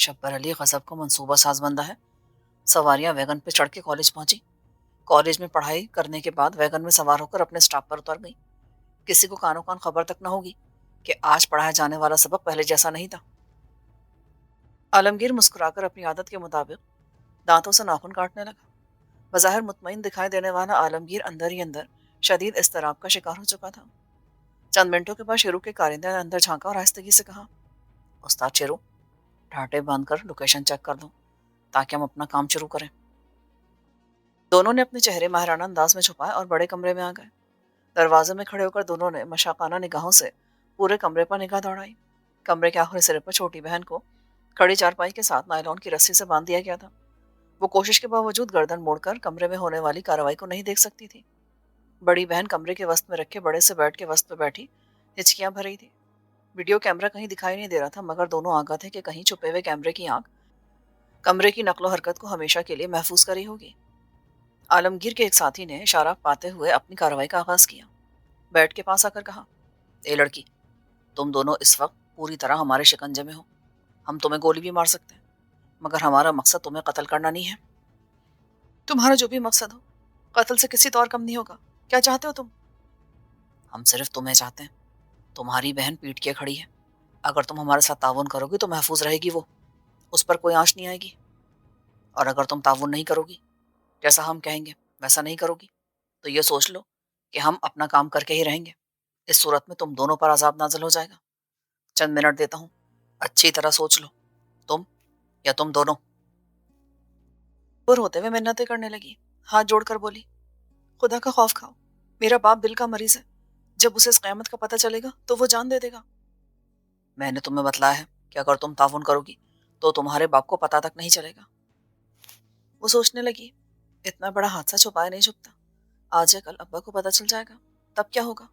شبر علی غضب کو منصوبہ ساز بندہ ہے. سواریاں ویگن پہ چڑھ کے کالج پہنچی. کالج میں پڑھائی کرنے کے بعد ویگن میں سوار ہو کر اپنے اسٹاپ پر اتر گئی. کسی کو کانوں کان خبر تک نہ ہوگی کہ آج پڑھایا جانے والا سبق پہلے جیسا نہیں تھا. عالمگیر مسکرا کر اپنی عادت کے مطابق دانتوں سے ناخن کاٹنے لگا. بظاہر مطمئن دکھائی دینے والا عالمگیر اندر ہی اندر شدید اضطراب کا شکار ہو چکا تھا. چند منٹوں کے بعد شیرو کے کارندے نے اندر جھانکا اور آہستگی سے کہا, استاد شیرو, ڈھانٹے باندھ کر لوکیشن چیک کر دو تاکہ ہم اپنا کام شروع کریں. دونوں نے اپنے چہرے ماہرانہ انداز میں چھپائے اور بڑے کمرے میں آ گئے. دروازے میں کھڑے ہو کر دونوں نے مشاقانہ نگاہوں سے پورے کمرے پر نگاہ دوڑائی. کمرے کے آخری سرے پر چھوٹی بہن کو کھڑی چارپائی کے ساتھ نائلون کی رسی سے باندھ دیا گیا تھا. وہ کوشش کے باوجود گردن موڑ کر کمرے میں ہونے والی کارروائی کو نہیں دیکھ سکتی تھی. بڑی بہن کمرے کے وسط میں رکھے بڑے سے بیڈ کے وسط پہ بیٹھی ہچکیاں بھر رہی تھی. ویڈیو کیمرہ کہیں دکھائی نہیں دے رہا تھا, مگر دونوں آگاہ تھے کہ کہیں چھپے ہوئے کیمرے کی آنکھ کمرے کی نقل و حرکت کو ہمیشہ کے لیے محفوظ کری ہوگی. عالمگیر کے ایک ساتھی نے اشارہ پاتے ہوئے اپنی کارروائی کا آغاز کیا. بیڈ کے پاس آ کر کہا, اے لڑکی, تم دونوں اس وقت پوری طرح ہمارے شکنجے میں ہو. ہم تمہیں گولی بھی مار سکتے ہیں, مگر ہمارا مقصد تمہیں قتل کرنا نہیں ہے. تمہارا جو بھی مقصد ہو, قتل سے کسی طور کم نہیں ہوگا. کیا چاہتے ہو تم؟ ہم صرف تمہیں چاہتے ہیں. تمہاری بہن پیٹ کے کھڑی ہے. اگر تم ہمارے ساتھ تعاون کرو گی تو محفوظ رہے گی وہ, اس پر کوئی آنچ نہیں آئے گی. اور اگر تم تعاون نہیں کرو گی, جیسا ہم کہیں گے ویسا نہیں کرو گی, تو یہ سوچ لو کہ ہم اپنا کام کر کے ہی رہیں گے. اس صورت میں تم دونوں پر عذاب نازل ہو جائے گا. چند منٹ دیتا ہوں, اچھی طرح سوچ لو, تم یا تم دونوں. پر ہوتے ہوئے منتیں کرنے لگی. ہاتھ جوڑ کر بولی, خدا کا خوف کھاؤ, میرا باپ دل کا مریض ہے. جب اسے اس قیامت کا پتہ چلے گا تو وہ جان دے دے گا. میں نے تمہیں بتلایا ہے کہ اگر تم تعاون کرو گی تو تمہارے باپ کو پتہ تک نہیں چلے گا. وہ سوچنے لگی, اتنا بڑا حادثہ چھپائے نہیں چھپتا. آج یا کل ابا کو پتہ چل جائے گا, تب کیا ہوگا؟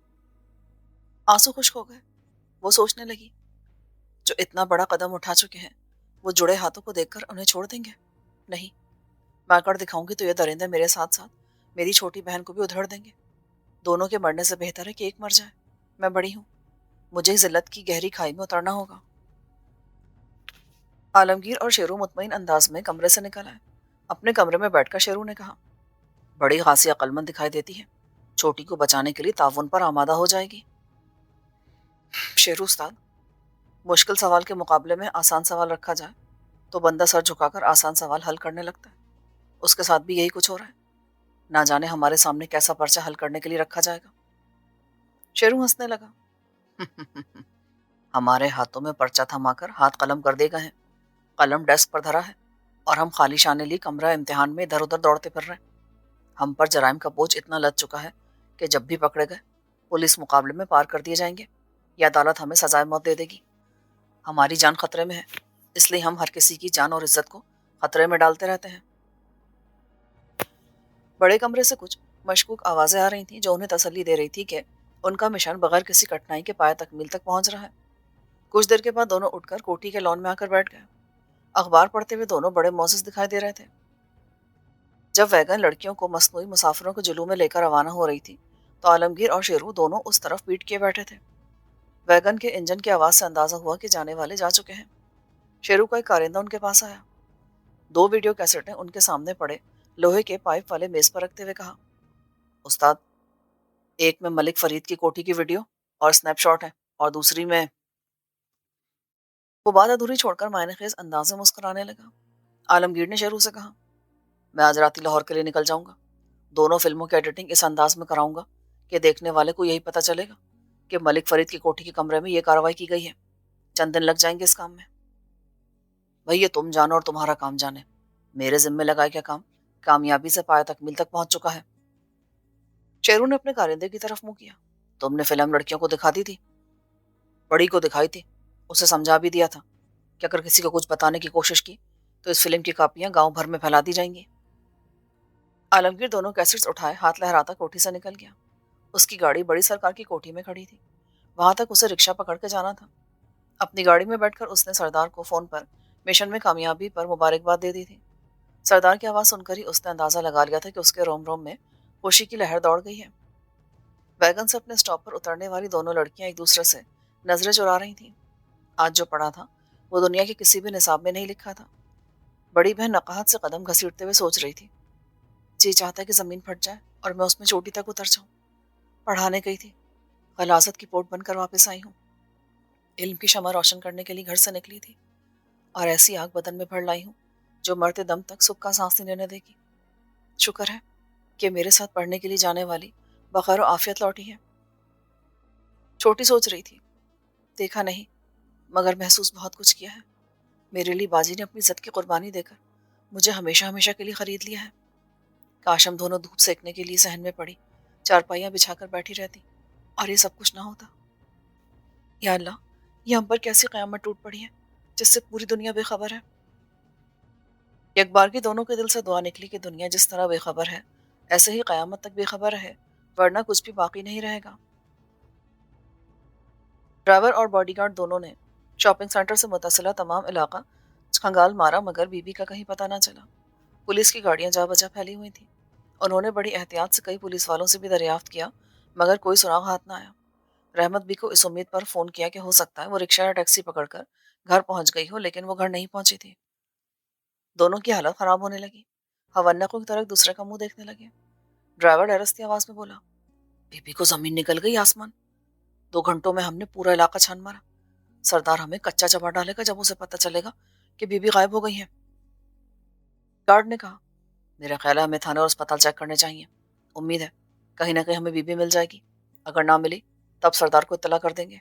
آنسو خشک ہو گئے. وہ سوچنے لگی, جو اتنا بڑا قدم اٹھا چکے ہیں وہ جڑے ہاتھوں کو دیکھ کر انہیں چھوڑ دیں گے؟ نہیں, میں کر دکھاؤں گی تو یہ درندے میرے ساتھ ساتھ میری چھوٹی بہن کو بھی ادھڑ دیں گے. دونوں کے مرنے سے بہتر ہے کہ ایک مر جائے. میں بڑی ہوں, مجھے ذلت کی گہری کھائی میں اترنا ہوگا. عالمگیر اور شیرو مطمئن انداز میں کمرے سے نکل آئے. اپنے کمرے میں بیٹھ کر شیرو نے کہا, بڑی خاصی عقل مند دکھائی دیتی ہے. چھوٹی کو بچانے کے لیے تعاون پر آمادہ ہو جائے گی. شیرو استاد, مشکل سوال کے مقابلے میں آسان سوال رکھا جائے تو بندہ سر جھکا کر آسان سوال حل کرنے لگتا ہے. اس کے ساتھ بھی یہی کچھ ہو رہا ہے. نہ جانے ہمارے سامنے کیسا پرچہ حل کرنے کے لیے رکھا جائے گا. شیرو ہنسنے لگا. ہمارے ہاتھوں میں پرچہ تھما کر ہاتھ قلم کر دے گئے ہیں. قلم ڈیسک پر دھرا ہے اور ہم خالی شانے لی کمرہ امتحان میں ادھر ادھر دوڑتے پھر رہے ہیں. ہم پر جرائم کا بوجھ اتنا لد چکا ہے کہ جب بھی پکڑے گئے پولیس مقابلے میں پار کر دیے جائیں گے یا عدالت ہمیں سزائے موت دے دے گی. ہماری جان خطرے میں ہے, اس لیے ہم ہر کسی کی جان اور عزت کو خطرے میں ڈالتے رہتے ہیں. بڑے کمرے سے کچھ مشکوک آوازیں آ رہی تھیں جو انہیں تسلی دے رہی تھی کہ ان کا مشن بغیر کسی کٹھنائی کے پایہ تکمیل تک پہنچ رہا ہے. کچھ دیر کے بعد دونوں اٹھ کر کوٹھی کے لان میں آ کر بیٹھ گئے. اخبار پڑھتے ہوئے دونوں بڑے معزز دکھائی دے رہے تھے. جب ویگن لڑکیوں کو مصنوعی مسافروں کے جلوم میں لے کر روانہ ہو رہی تھی تو عالمگیر اور شیرو دونوں اس طرف پیٹ کیے بیٹھے تھے. ویگن کے انجن کی آواز سے اندازہ ہوا کہ جانے والے جا چکے ہیں. شیرو کا ایک کارندہ ان کے پاس آیا. 2 ویڈیو کیسٹیں ان کے سامنے پڑے لوہے کے پائپ والے میز پر رکھتے ہوئے کہا, استاد, ایک میں ملک فرید کی کوٹھی کی ویڈیو اور سنیپ شاٹ ہے, اور دوسری میں. وہ بات ادھوری چھوڑ کر معنی خیز انداز میں مسکرانے لگا. عالمگیر نے شیرو سے کہا, میں آج رات ہی لاہور کے لیے نکل جاؤں گا. دونوں فلموں کی ایڈیٹنگ اس انداز میں کراؤں گا کہ دیکھنے والے کو یہی پتہ چلے گا کہ ملک فرید کی کوٹھی کے کمرے میں یہ کارروائی کی گئی ہے. چند دن لگ جائیں گے اس کام میں. بھئی یہ تم جانو اور تمہارا کام جانے. میرے ذمہ لگا کیا کام کامیابی سے پایہ تکمیل تک پہنچ چکا ہے. شیرو نے اپنے کارندے کی طرف منہ کیا. تم نے فلم لڑکیوں کو دکھا دی تھی؟ بڑی کو دکھائی تھی, اسے سمجھا بھی دیا تھا کہ اگر کسی کو کچھ بتانے کی کوشش کی تو اس فلم کی کاپیاں گاؤں بھر میں پھیلا دی جائیں گی. عالمگیر دونوں کیسٹس اٹھائے ہاتھ لہراتا کوٹھی سے نکل گیا. اس کی گاڑی بڑی سرکار کی کوٹھی میں کھڑی تھی. وہاں تک اسے رکشہ پکڑ کے جانا تھا. اپنی گاڑی میں بیٹھ کر اس نے سردار کو فون پر مشن میں کامیابی پر مبارکباد دے دی تھی. سردار کی آواز سن کر ہی اس نے اندازہ لگا لیا تھا کہ اس کے روم روم میں خوشی کی لہر دوڑ گئی ہے. ویگن سے اپنے اسٹاپ پر اترنے والی دونوں لڑکیاں ایک دوسرے سے نظریں چرا رہی تھیں. آج جو پڑھا تھا وہ دنیا کے کسی بھی نصاب میں نہیں لکھا تھا۔ بڑی بہن نقاہت سے قدم گھسیٹتے ہوئے سوچ رہی تھی، جی چاہتا ہے کہ زمین پھٹ جائے اور میں اس میں چوٹی تک اتر جاؤں۔ پڑھانے گئی تھی، غلاظت کی پوٹ بن کر واپس آئی ہوں۔ علم کی شمع روشن کرنے کے لیے گھر سے نکلی تھی، اور ایسی آگ بدن میں بھر لائی ہوں جو مرتے دم تک سکھ کا سانس نہیں لینے دے گی۔ شکر ہے کہ میرے ساتھ پڑھنے کے لیے جانے والی بخیر و عافیت لوٹی ہے۔ چھوٹی سوچ رہی تھی، دیکھا نہیں مگر محسوس بہت کچھ کیا ہے۔ میرے لیے باجی نے اپنی عزت کی قربانی دے کر مجھے ہمیشہ ہمیشہ کے لیے خرید لیا ہے۔ کاش ہم دونوں دھوپ سیکنے کے لیے صحن میں پڑی چارپائیاں بچھا کر بیٹھی رہتی اور یہ سب کچھ نہ ہوتا۔ یا اللہ، یہ ہم پر کیسی قیامت ٹوٹ پڑی ہے جس سے پوری دنیا بے خبر ہے۔ ایک بار کی دونوں کے دل سے دعا نکلی کہ دنیا جس طرح بے خبر ہے ایسے ہی قیامت تک بے خبر رہے، ورنہ کچھ بھی باقی نہیں رہے گا۔ ڈرائیور اور باڈی گارڈ دونوں نے شاپنگ سینٹر سے متصلہ تمام علاقہ کھنگال مارا مگر بی بی کا کہیں پتہ نہ چلا۔ پولیس کی گاڑیاں جا بجا پھیلی ہوئی تھیں۔ انہوں نے بڑی احتیاط سے کئی پولیس والوں سے بھی دریافت کیا مگر کوئی سراغ ہاتھ نہ آیا۔ رحمت بی کو اس امید پر فون کیا کہ ہو سکتا ہے وہ رکشہ یا ٹیکسی پکڑ کر گھر پہنچ گئی ہو، لیکن وہ گھر نہیں پہنچی تھی۔ دونوں کی حالت خراب ہونے لگی، ہونقوں کی طرح ایک دوسرے کا منہ دیکھنے لگے۔ ڈرائیور ڈرستی آواز میں بولا، بی بی کو زمین نکل گئی آسمان، 2 گھنٹوں میں ہم نے پورا علاقہ چھان مارا۔ سردار ہمیں کچا چبا ڈالے گا جب اسے پتہ چلے گا کہ بی بی غائب ہو گئی ہے۔ گارڈ نے کہا، میرا خیال ہے ہمیں تھانے اور اسپتال چیک کرنے چاہیے۔ امید ہے کہیں نہ کہیں ہمیں بی بی مل جائے گی، اگر نہ ملی تب سردار کو اطلاع کر دیں گے۔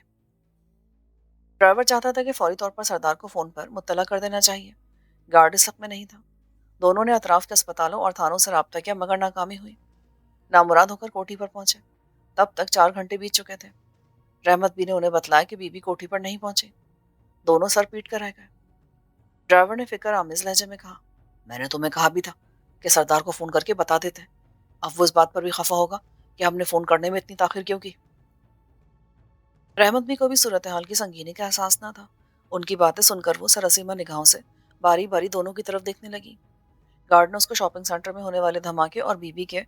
ڈرائیور چاہتا تھا کہ فوری طور پر سردار کو فون پر مطلع کر دینا چاہیے۔ گارڈ اس حق میں نہیں تھا۔ دونوں نے اطراف کے اسپتالوں اور تھانوں سے رابطہ کیا مگر ناکامی ہوئی۔ نامراد ہو کر کوٹھی پر پہنچے، تب تک 4 گھنٹے بیت چکے تھے۔ رحمت بی نے انہیں بتلایا کہ بی بی کوٹھی پر نہیں پہنچی۔ دونوں سر پیٹ کر رہ گئے۔ ڈرائیور نے فکر آمیز لہجے میں کہا، میں نے تمہیں کہا بھی تھا کہ سردار کو فون کر کے بتا دیتے۔ اب وہ اس بات پر بھی خفا ہوگا کہ ہم نے فون کرنے میں اتنی تاخیر کیوں کی۔ رحمت بھی کو بھی صورتحال کی سنگینی کا احساس نہ تھا۔ ان کی باتیں سن کر وہ سرسیمہ نگاہوں سے باری باری دونوں کی طرف دیکھنے لگی۔ گارڈ نے اس کو شاپنگ سینٹر میں ہونے والے دھماکے اور بی بی کے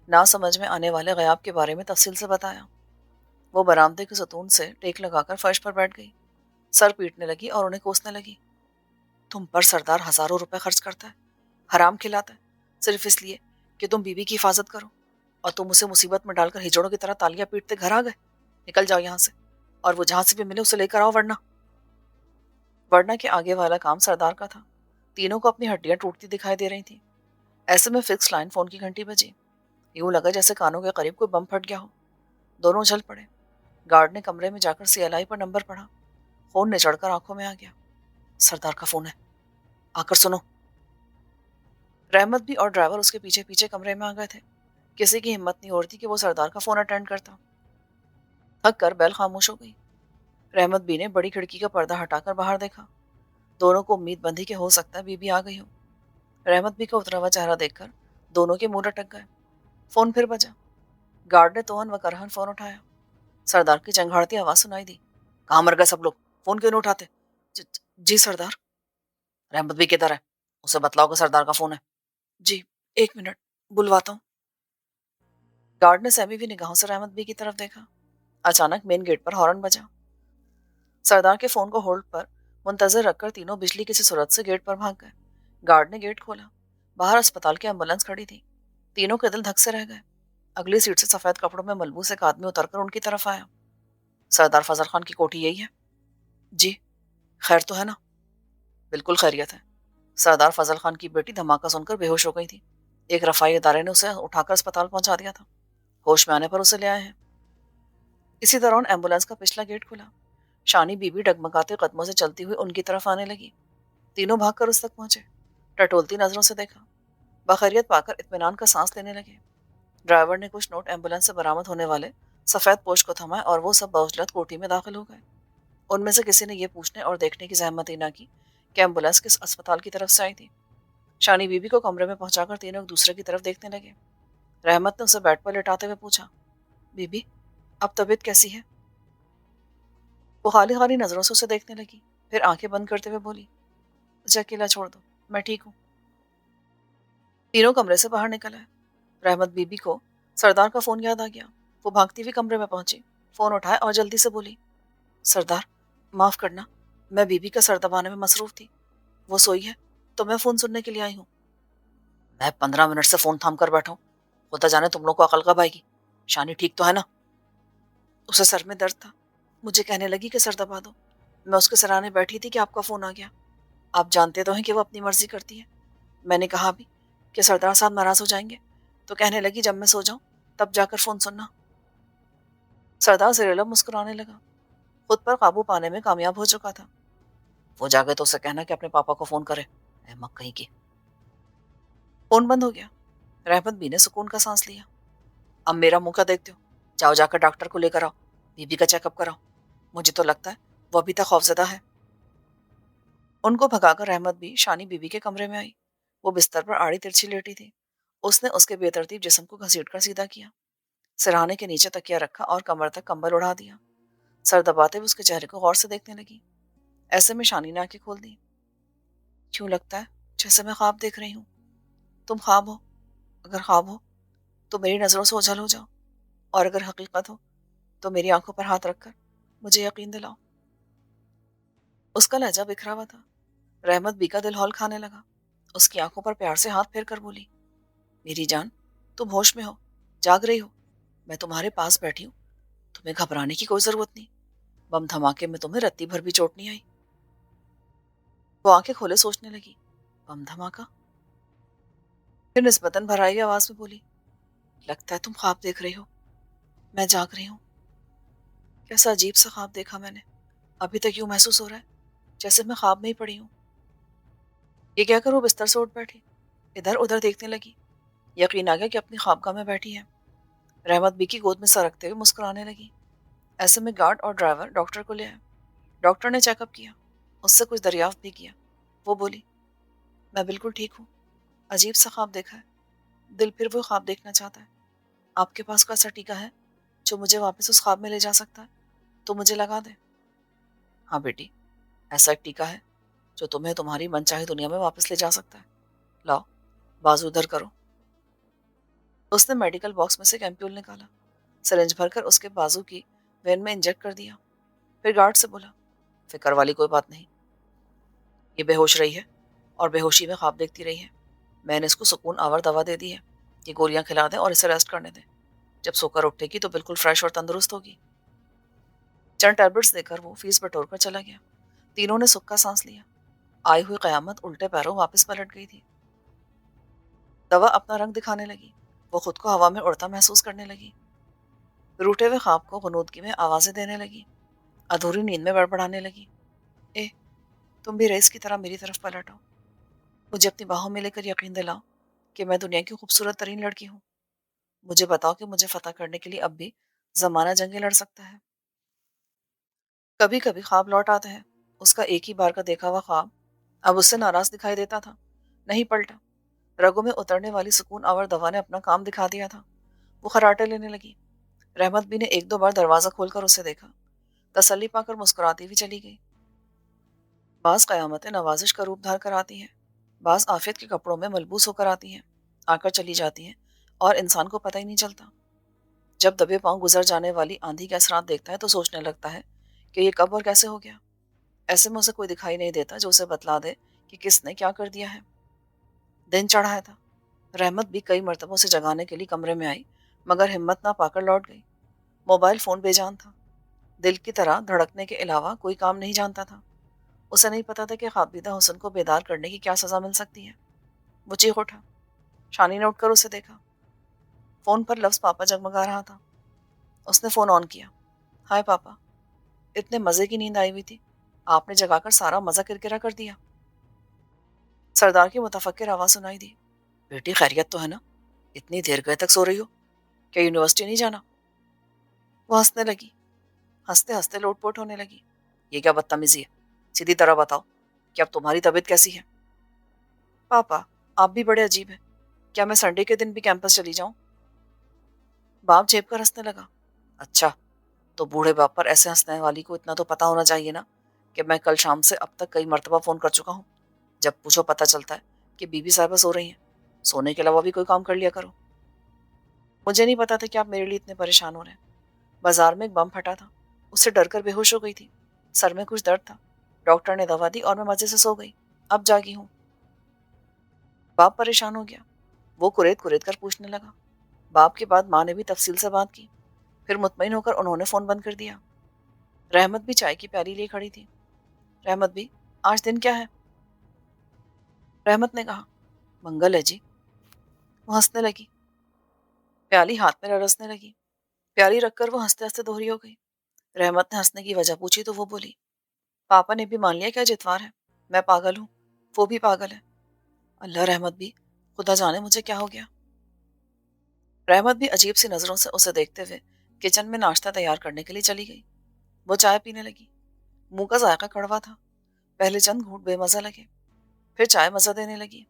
نہ سمجھ میں آنے والے غیاب کے بارے میں تفصیل سے بتایا۔ وہ برآمدے کے ستون سے ٹیک لگا کر فرش پر بیٹھ گئی، سر پیٹنے لگی اور انہیں کوسنے لگی۔ تم پر سردار ہزاروں روپے خرچ کرتا ہے، حرام کھلاتا ہے، صرف اس لیے کہ تم بی بی کی حفاظت کرو، اور تم اسے مصیبت میں ڈال کر ہجڑوں کی طرح تالیاں پیٹتے گھر آ گئے۔ نکل جاؤ یہاں سے، اور وہ جہاں سے بھی ملے اسے لے کر آؤ، ورنہ کے آگے والا کام سردار کا تھا۔ تینوں کو اپنی ہڈیاں ٹوٹتی دکھائی دے رہی تھیں۔ ایسے میں فکس لائن فون کی گھنٹی بجی۔ یوں لگا جیسے کانوں کے قریب کوئی بم پھٹ گیا ہو۔ دونوں جھل پڑے۔ گارڈ نے کمرے میں جا کر CLI پر نمبر پڑھا۔ فون نے چڑھ کر آنکھوں میں آ گیا۔ سردار کا فون ہے، آ کر سنو۔ رحمت بھی اور ڈرائیور اس کے پیچھے پیچھے کمرے میں آ گئے تھے۔ کسی کی ہمت نہیں ہو رہی تھی کہ وہ سردار کا فون اٹینڈ کرتا۔ تھک کر بیل خاموش ہو گئی۔ رحمت بی نے بڑی کھڑکی کا پردہ ہٹا کر باہر دیکھا۔ دونوں کو امید بندھی کہ ہو سکتا ہے بی بی آ گئی ہو۔ رحمت بی کا اترا ہوا چہرہ دیکھ کر دونوں کے منہ لٹک گئے۔ فون پھر بجا۔ گارڈ نے توہن و کرہن فون اٹھایا۔ سردار کی چنگھاڑتی آواز سنائی دی، کہاں مر گئے سب لوگ، فون کیوں نہیں اٹھاتے؟ جی سردار۔ رحمت بی کدھر ہے؟ اسے بتلاؤ کہ سردار کا فون ہے۔ جی، 1 منٹ، بلواتا ہوں۔ گارڈ نے سہمی ہوئی نگاہوں سے رحمت بی کی طرف دیکھا۔ اچانک مین گیٹ پر ہارن بجا۔ سردار کے فون کو ہولڈ پر منتظر رکھ کر تینوں بجلی کسی صورت سے گیٹ پر بھاگ گئے۔ گارڈ نے گیٹ کھولا۔ باہر اسپتال کی ایمبولینس کھڑی تھی۔ تینوں کے دل دھک سے رہ گئے۔ اگلی سیٹ سے سفید کپڑوں میں ملبوس ایک آدمی اتر کر ان کی طرف آیا۔ سردار فضل خان کی کوٹھی یہی ہے؟ جی۔ خیر تو ہے نا؟ بالکل خیریت ہے۔ سردار فضل خان کی بیٹی دھماکہ سن کر بے ہوش ہو گئی تھی۔ ایک رفائی ادارے نے اسے اٹھا کر اسپتال پہنچا دیا تھا۔ ہوش میں آنے پر اسے لے آئے ہیں۔ اسی دوران ایمبولینس کا پچھلا گیٹ کھلا۔ شانی بی بی ڈگمگاتے قدموں سے چلتی ہوئی ان کی طرف آنے لگی۔ تینوں بھاگ کر اس تک پہنچے۔ ٹٹولتی نظروں سے دیکھا۔ بخیریت پا کر اطمینان کا سانس لینے لگے۔ ڈرائیور نے کچھ نوٹ ایمبولینس سے برآمد ہونے والے سفید پوش کو تھمائے اور وہ سب بعجلت کوٹھی میں داخل ہو گئے۔ ان میں سے کسی نے یہ پوچھنے اور دیکھنے کی زحمت ہی نہ کی کہ ایمبولینس کس اسپتال کی طرف سے آئی تھی۔ شانی بی بی کو کمرے میں پہنچا کر تینوں ایک دوسرے کی طرف دیکھنے لگے۔ رحمت نے اسے بیڈ پر لٹاتے ہوئے پوچھا، بی بی اب طبیعت کیسی ہے؟ وہ خالی خالی نظروں سے اسے دیکھنے لگی، پھر آنکھیں بند کرتے ہوئے بولی، مجھے اکیلا چھوڑ دو، میں ٹھیک ہوں۔ تینوں کمرے سے باہر نکل آئے۔ رحمت بی بی کو سردار کا فون یاد آ گیا۔ وہ بھاگتی ہوئی کمرے میں پہنچی، فون اٹھایا اور جلدی سے بولی، سردار معاف کرنا، میں بیوی کا سر دبانے میں مصروف تھی. وہ سوئی ہے تو میں فون سننے کے لیے آئی ہوں. میں 15 منٹ سے فون تھام کر بیٹھا ہوں. خدا جانے تم لوگ کو عقل کب آئے گی. شانی ٹھیک تو ہے نا؟ اسے سر میں درد تھا. مجھے کہنے لگی کہ سر دبا دو. میں اس کے سرانے بیٹھی تھی کہ آپ کا فون آ گیا. آپ جانتے تو ہیں کہ وہ اپنی مرضی کرتی ہے. میں نے کہا بھی کہ سردار صاحب ناراض ہو جائیں گے تو کہنے لگی جب میں سو جاؤں تب جا کر فون سننا. سردار زیر مسکرانے لگا. خود پر قابو پانے میں کامیاب ہو چکا تھا. وہ جاگے تو اسے کہنا کہ اپنے پاپا کو فون کرے. احمق کہیں کی. فون بند ہو گیا. رحمت بی نے سکون کا سانس لیا. اب میرا منہ کا دیکھتے ہو؟ جاؤ جا کر ڈاکٹر کو لے کر آؤ. بی بی کا چیک اپ کراؤ. مجھے تو لگتا ہے وہ ابھی تک خوفزدہ ہے. ان کو بھگا کر رحمت بھی شانی بی بی کے کمرے میں آئی. وہ بستر پر آڑی ترچھی لیٹی تھی. اس نے اس کے بے ترتیب جسم کو گھسیٹ کر سیدھا کیا. سرہانے کے نیچے تکیا رکھا اور کمر تک کمبل اڑا دیا. سر دباتے ہوئے اس کے چہرے کو غور سے دیکھنے لگی. ایسے میں شانی نے آنکھیں کھول دی. کیوں لگتا ہے جیسے میں خواب دیکھ رہی ہوں. تم خواب ہو؟ اگر خواب ہو تو میری نظروں سے اوجھل ہو جاؤ، اور اگر حقیقت ہو تو میری آنکھوں پر ہاتھ رکھ کر مجھے یقین دلاؤ. اس کا لہجہ بکھرا ہوا تھا. رحمت بی کا دل ہول کھانے لگا. اس کی آنکھوں پر پیار سے ہاتھ پھیر کر بولی، میری جان تم ہوش میں ہو، جاگ رہی ہو. میں تمہارے پاس بیٹھی ہوں. تمہیں گھبرانے کی کوئی ضرورت نہیں. بم دھماکے میں تمہیں رتی بھر بھی چوٹ نہیں آئی. وہ آنکھیں کھولے سوچنے لگی. بم دھماکہ؟ پھر نسبتاً بھرائی آواز میں بولی، لگتا ہے تم خواب دیکھ رہی ہو. میں جاگ رہی ہوں. کیسا عجیب سا خواب دیکھا میں نے. ابھی تک یوں محسوس ہو رہا ہے جیسے میں خواب میں ہی پڑی ہوں. یہ کہہ کر وہ بستر سے اٹھ بیٹھی. ادھر ادھر دیکھنے لگی. یقین آ گیا کہ اپنی خوابگاہ میں بیٹھی ہے. رحمت بی کی گود میں سر رکھتے ہوئے مسکرانے لگی. ایسے میں گارڈ اور ڈرائیور ڈاکٹر کو لے آئے. ڈاکٹر نے چیک اپ کیا. اس سے کچھ دریافت بھی کیا. وہ بولی، میں بالکل ٹھیک ہوں. عجیب سا خواب دیکھا ہے. دل پھر وہ خواب دیکھنا چاہتا ہے. آپ کے پاس کوئی ایسا ٹیکا ہے جو مجھے واپس اس خواب میں لے جا سکتا ہے تو مجھے لگا دے. ہاں بیٹی، ایسا ایک ٹیکا ہے جو تمہیں تمہاری من چاہی دنیا میں واپس لے جا سکتا ہے. لاؤ بازو ادھر کرو. اس نے میڈیکل باکس میں سے ایک ایمپیول نکالا. سرنج بھر کر اس کے بازو کی وین میں انجیکٹ کر دیا. پھر گارڈ سے بولا، فکر والی کوئی بات نہیں. یہ بے ہوش رہی ہے اور بے ہوشی میں خواب دیکھتی رہی ہے. میں نے اس کو سکون آور دوا دے دی ہے. یہ گولیاں کھلا دیں اور اسے ریسٹ کرنے دیں. جب سو کر اٹھے گی تو بالکل فریش اور تندرست ہوگی. چند ٹیبلٹس دے کر وہ فیس بٹور کر چلا گیا. تینوں نے سکھ کا سانس لیا. آئی ہوئی قیامت الٹے پیروں واپس پلٹ گئی تھی. دوا اپنا رنگ دکھانے لگی. وہ خود کو ہوا میں اڑتا محسوس کرنے لگی. روٹے ہوئے خواب کو غنودگی میں آوازیں دینے لگی. ادھوری نیند میں بڑبڑانے لگی. اے تم بھی ریس کی طرح میری طرف پلٹ آؤ. مجھے اپنی باہوں میں لے کر یقین دلاؤ کہ میں دنیا کی خوبصورت ترین لڑکی ہوں. مجھے بتاؤ کہ مجھے فتح کرنے کے لیے اب بھی زمانہ جنگیں لڑ سکتا ہے. کبھی کبھی خواب لوٹ آتے ہیں. اس کا ایک ہی بار کا دیکھا ہوا خواب اب اس سے ناراض دکھائی دیتا تھا. نہیں پلٹا. رگوں میں اترنے والی سکون آور دوا نے اپنا کام دکھا دیا تھا. وہ خراٹے لینے لگی. رحمت بھی نے ایک دو بار دروازہ کھول کر اسے دیکھا. تسلی پا کر مسکراتی ہوئی چلی گئی. بعض قیامتیں نوازش کا روپ دھار کر آتی ہیں. بعض عافیت کے کپڑوں میں ملبوس ہو کر آتی ہیں، آ کر چلی جاتی ہیں اور انسان کو پتہ ہی نہیں چلتا. جب دبے پاؤں گزر جانے والی آندھی کے اثرات دیکھتا ہے تو سوچنے لگتا ہے کہ یہ کب اور کیسے ہو گیا. ایسے میں اسے کوئی دکھائی نہیں دیتا جو اسے بتلا دے کہ کس نے کیا کر دیا ہے. دن چڑھایا تھا. رحمت بھی کئی مرتبہ اسے جگانے کے لیے کمرے میں آئی مگر ہمت نہ پا کر لوٹ گئی. موبائل فون بے جان تھا. دل کی طرح دھڑکنے کے علاوہ کوئی کام نہیں جانتا تھا. اسے نہیں پتا تھا کہ خوابیدہ حسن کو بیدار کرنے کی کیا سزا مل سکتی ہے. وہ چیخ اٹھا. شانی نے اٹھ کر اسے دیکھا. فون پر لفظ پاپا جگمگا رہا تھا. اس نے فون آن کیا. ہائے پاپا، اتنے مزے کی نیند آئی ہوئی تھی، آپ نے جگا کر سارا مزہ کرکرا کر دیا. سردار کی متفکر آواز سنائی دی. بیٹی خیریت تو ہے نا؟ اتنی دیر گئے تک سو رہی ہو؟ کیا یونیورسٹی نہیں جانا؟ وہ ہنسنے لگی. ہنستے ہنستے لوٹ پوٹ ہونے لگی. یہ کیا بدتمیزی ہے؟ سیدھی طرح بتاؤ کہ اب تمہاری طبیعت کیسی ہے؟ پاپا آپ بھی بڑے عجیب ہیں. کیا میں سنڈے کے دن بھی کیمپس چلی جاؤں؟ باپ جھیپ کر ہنسنے لگا. اچھا، تو بوڑھے باپ پر ایسے ہنسنے والی کو اتنا تو پتا ہونا چاہیے نا کہ میں کل شام سے اب تک کئی مرتبہ فون کر چکا ہوں. جب پوچھو پتہ چلتا ہے کہ بی بی صاحبہ سو رہی ہیں. سونے کے علاوہ بھی کوئی کام کر لیا کرو. مجھے نہیں پتا تھا کہ آپ میرے لیے اتنے پریشان ہو رہے ہیں. بازار میں ایک بم پھٹا تھا، اس سے ڈر کر بے ہوش ہو گئی تھی. سر میں کچھ درد تھا. ڈاکٹر نے دوا دی اور میں مزے سے سو گئی. اب جاگی ہوں. باپ پریشان ہو گیا. وہ کریت کریت کر پوچھنے لگا. باپ کے بعد ماں نے بھی تفصیل سے بات کی. پھر مطمئن ہو کر انہوں نے فون بند کر دیا. رحمت بھی چائے کی پیالی لیے کھڑی تھی. رحمت بھی آج دن کیا ہے؟ رحمت نے کہا منگل ہے جی. وہ ہنسنے لگی. پیالی ہاتھ میں رڑسنے لگی. پیالی رکھ کر وہ ہنستے ہنستے دوہری ہو گئی. رحمت نے ہنسنے کی وجہ پوچھی تو وہ بولی پاپا نے بھی مان لیا کیا جتوار ہے. میں پاگل ہوں. وہ بھی پاگل ہے. اللہ رحمت بھی خدا جانے مجھے کیا ہو گیا. رحمت بھی عجیب سی نظروں سے اسے دیکھتے ہوئے کچن میں ناشتہ تیار کرنے کے لیے چلی گئی. وہ چائے پینے لگی. منہ کا ذائقہ کڑوا تھا. پہلے چند گھونٹ بے مزہ لگے. پھر چائے مزہ دینے لگی.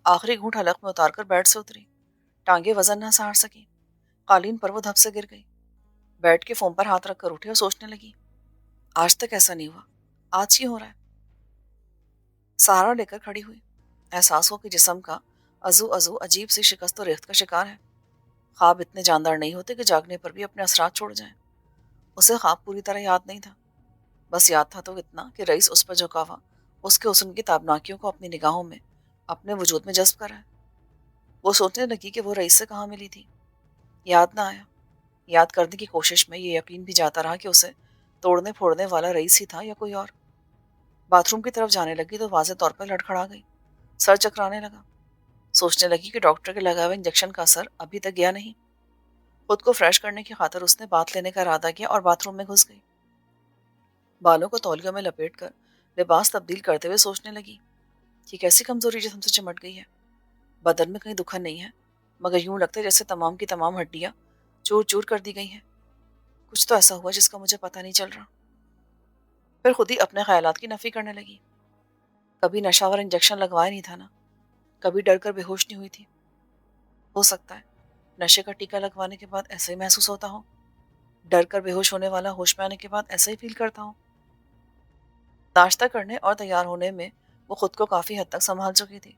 آخری گھونٹ حلق میں اتار کر بیڈ سے اتری. ٹانگیں وزن نہ سہار سکی. قالین پر وہ دھپ سے گر گئی. بیڈ کے فوم پر ہاتھ رکھ کر اٹھی اور سوچنے لگی آج تک ایسا نہیں ہوا. آج ہی ہو رہا ہے. سہارا لے کر کھڑی ہوئی. احساس ہو کہ جسم کا عضو عضو عجیب سی شکست و ریخت کا شکار ہے. خواب اتنے جاندار نہیں ہوتے کہ جاگنے پر بھی اپنے اثرات چھوڑ جائیں. اسے خواب پوری طرح یاد نہیں تھا. بس یاد تھا تو اتنا کہ رئیس اس پر جھکا ہوا اس کے حسن کی تابناکیوں کو اپنی نگاہوں میں اپنے وجود میں جذب کرا ہے. وہ سوچنے لگی کہ وہ رئیس سے کہاں ملی تھی. یاد نہ آیا. یاد کرنے کی کوشش میں یہ یقین بھی جاتا رہا کہ اسے توڑنے پھوڑنے والا رئیس ہی تھا یا کوئی اور. باتھ روم کی طرف جانے لگی تو واضح طور پر لڑکھڑا گئی. سر چکرانے لگا. سوچنے لگی کہ ڈاکٹر کے لگائے ہوئے انجیکشن کا اثر ابھی تک گیا نہیں. خود کو فریش کرنے کی خاطر اس نے بات لینے کا ارادہ کیا اور باتھ روم میں گھس گئی. بالوں کو تولیوں میں لپیٹ کر لباس تبدیل کرتے ہوئے سوچنے لگی کہ کیسی کمزوری جسم سے چمٹ گئی ہے. بدن میں کہیں دکھن نہیں ہے مگر یوں لگتا ہے جیسے تمام کی تمام ہڈیاں چور چور کر دی گئی ہیں. کچھ تو ایسا ہوا جس کا مجھے پتہ نہیں چل رہا. پھر خود ہی اپنے خیالات کی نفی کرنے لگی. کبھی نشاور انجیکشن لگوایا نہیں تھا نا. کبھی ڈر کر بے ہوش نہیں ہوئی تھی. ہو سکتا ہے نشے کا ٹیکا لگوانے کے بعد ایسا ہی محسوس ہوتا ہو. ڈر کر بے ہوش ہونے والا ہوش میں آنے کے بعد ایسا ہی فیل کرتا ہوں. ناشتہ کرنے اور تیار ہونے میں وہ خود کو کافی حد تک سنبھال چکی تھی.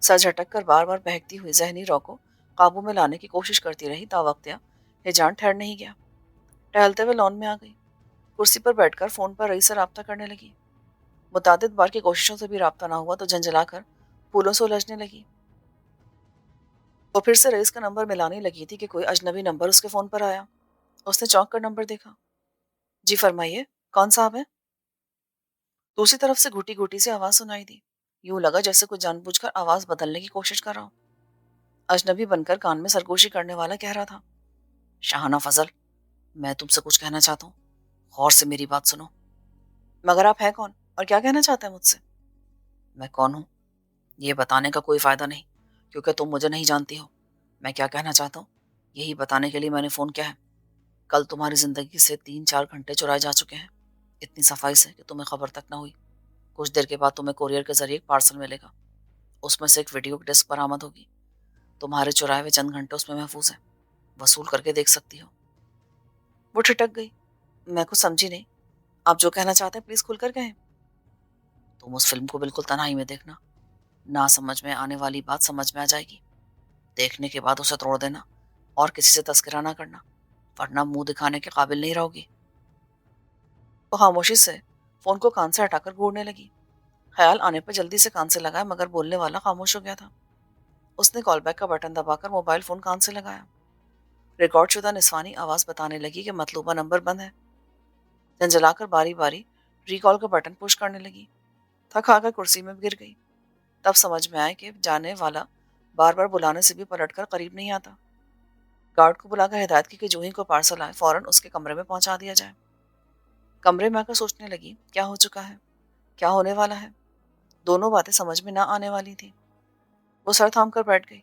سر جھٹک کر بار بار بہکتی ہوئی ذہنی رو کو قابو میں لانے کی کوشش کرتی رہی تاوقتیا ہجان ٹھہر نہیں گیا. ٹہلتے ہوئے لان میں آ گئی. کرسی پر بیٹھ کر فون پر رئیس سے رابطہ کرنے لگی. متعدد بار کی کوششوں سے بھی رابطہ نہ ہوا تو جھنجھلا کر پھولوں سے الجھنے لگی. وہ پھر سے رئیس کا نمبر ملانے لگی تھی کہ کوئی اجنبی نمبر اس کے فون پر آیا. اس نے چونک کر نمبر دیکھا. جی فرمائیے کون صاحب ہے؟ دوسری طرف سے گھٹی گھٹی سی آواز سنائی دی. یوں لگا جیسے کوئی جان بوجھ کر آواز بدلنے کی کوشش کر رہا ہو. اجنبی بن کر کان میں سرگوشی کرنے والا کہہ رہا تھا شاہانہ فضل میں تم سے کچھ کہنا چاہتا ہوں. غور سے میری بات سنو. مگر آپ ہیں کون اور کیا کہنا چاہتے ہیں مجھ سے؟ میں کون ہوں یہ بتانے کا کوئی فائدہ نہیں کیونکہ تم مجھے نہیں جانتی ہو. میں کیا کہنا چاہتا ہوں یہی بتانے کے لیے میں نے فون کیا ہے. کل تمہاری زندگی سے 3-4 گھنٹے چرائے جا چکے ہیں. اتنی صفائی سے کہ تمہیں خبر تک نہ ہوئی. کچھ دیر کے بعد تمہیں کوریئر کے ذریعے ایک پارسل ملے گا. اس میں سے ایک ویڈیو ڈسک برآمد ہوگی. تمہارے چرائے ہوئے چند گھنٹے اس میں محفوظ ہیں. وصول کر کے دیکھ سکتی ہو. وہ ٹھٹک گئی. میں کچھ سمجھی نہیں. آپ جو کہنا چاہتے ہیں پلیز کھل کر کہیں. تم اس فلم کو بالکل تنہائی میں دیکھنا. نہ سمجھ میں آنے والی بات سمجھ میں آ جائے گی. دیکھنے کے بعد اسے توڑ دینا اور کسی سے تذکرہ نہ کرنا ورنہ منہ دکھانے کے قابل نہیں رہو گی. وہ خاموشی سے فون کو کان سے ہٹا کر گھورنے لگی. خیال آنے پر جلدی سے کان سے لگایا مگر بولنے والا خاموش ہو گیا تھا. اس نے کال بیک کا بٹن دبا کر موبائل فون کان سے لگایا. ریکارڈ شدہ نسوانی آواز بتانے لگی کہ مطلوبہ نمبر بند ہے. جھنجھلا کر باری باری ریکال کا بٹن پش کرنے لگی. تھک آ کر کرسی میں گر گئی. تب سمجھ میں آئے کہ جانے والا بار بار بلانے سے بھی پلٹ کر قریب نہیں آتا. گارڈ کو بلا کر ہدایت کی کہ جو ہی کو پارسل آئے فوراً اس کے کمرے میں پہنچا دیا جائے. کمرے میں آ کر سوچنے لگی کیا ہو چکا ہے کیا ہونے والا ہے. دونوں باتیں سمجھ میں نہ آنے والی تھی. وہ سر تھام کر بیٹھ گئی.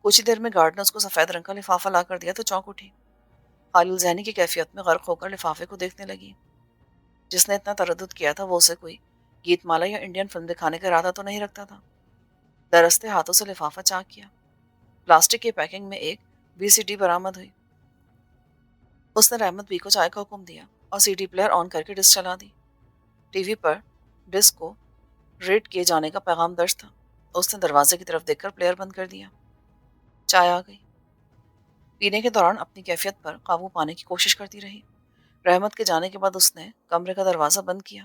کچھ ہی دیر میں گارڈ نے اس کو سفید رنگ کا لفافہ لا کر دیا تو چونک اٹھی. خالل ذہنی کی کیفیت میں غرق ہو کر لفافے کو دیکھنے لگی. جس نے اتنا تردد کیا تھا وہ اسے کوئی گیت مالا یا انڈین فلم دکھانے کا ارادہ تو نہیں رکھتا تھا. درستے ہاتھوں سے لفافہ چاک کیا. پلاسٹک کی پیکنگ میں ایک VCD برآمد ہوئی. اس نے رحمت بی کو چائے کا حکم دیا اور CD پلیئر آن کر کے ڈسک چلا دی. ٹی وی پر ڈسک کو ریٹ کیے جانے کا پیغام درج تھا. اس نے دروازے کی طرف دیکھ کر پلیئر بند کر دیا. چائے آ گئی. پینے کے دوران اپنی کیفیت پر قابو پانے کی کوشش کرتی رہی. رحمت کے جانے کے بعد اس نے کمرے کا دروازہ بند کیا.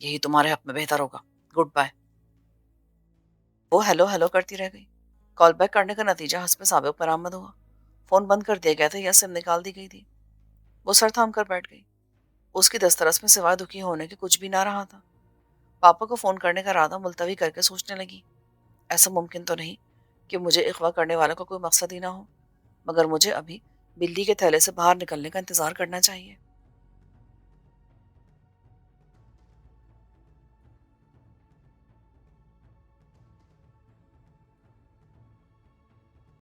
یہی تمہارے حق میں بہتر ہوگا. Good bye. وہ ہیلو ہیلو کرتی رہ گئی. کال بیک کرنے کا نتیجہ حسب سابق برآمد ہوا. فون بند کر دیا گیا تھا یا سم نکال دی گئی تھی. وہ سر تھام کر بیٹھ گئی. اس کی دسترس میں سوائے دکھی ہونے کے کچھ بھی نہ رہا تھا. پاپا کو فون کرنے کا ارادہ ملتوی کر کے سوچنے لگی. ایسا ممکن تو نہیں کہ مجھے اغوا کرنے والوں کا کوئی مقصد ہی نہ ہو، مگر مجھے ابھی بلی کے تھیلے سے باہر نکلنے کا انتظار کرنا چاہیے.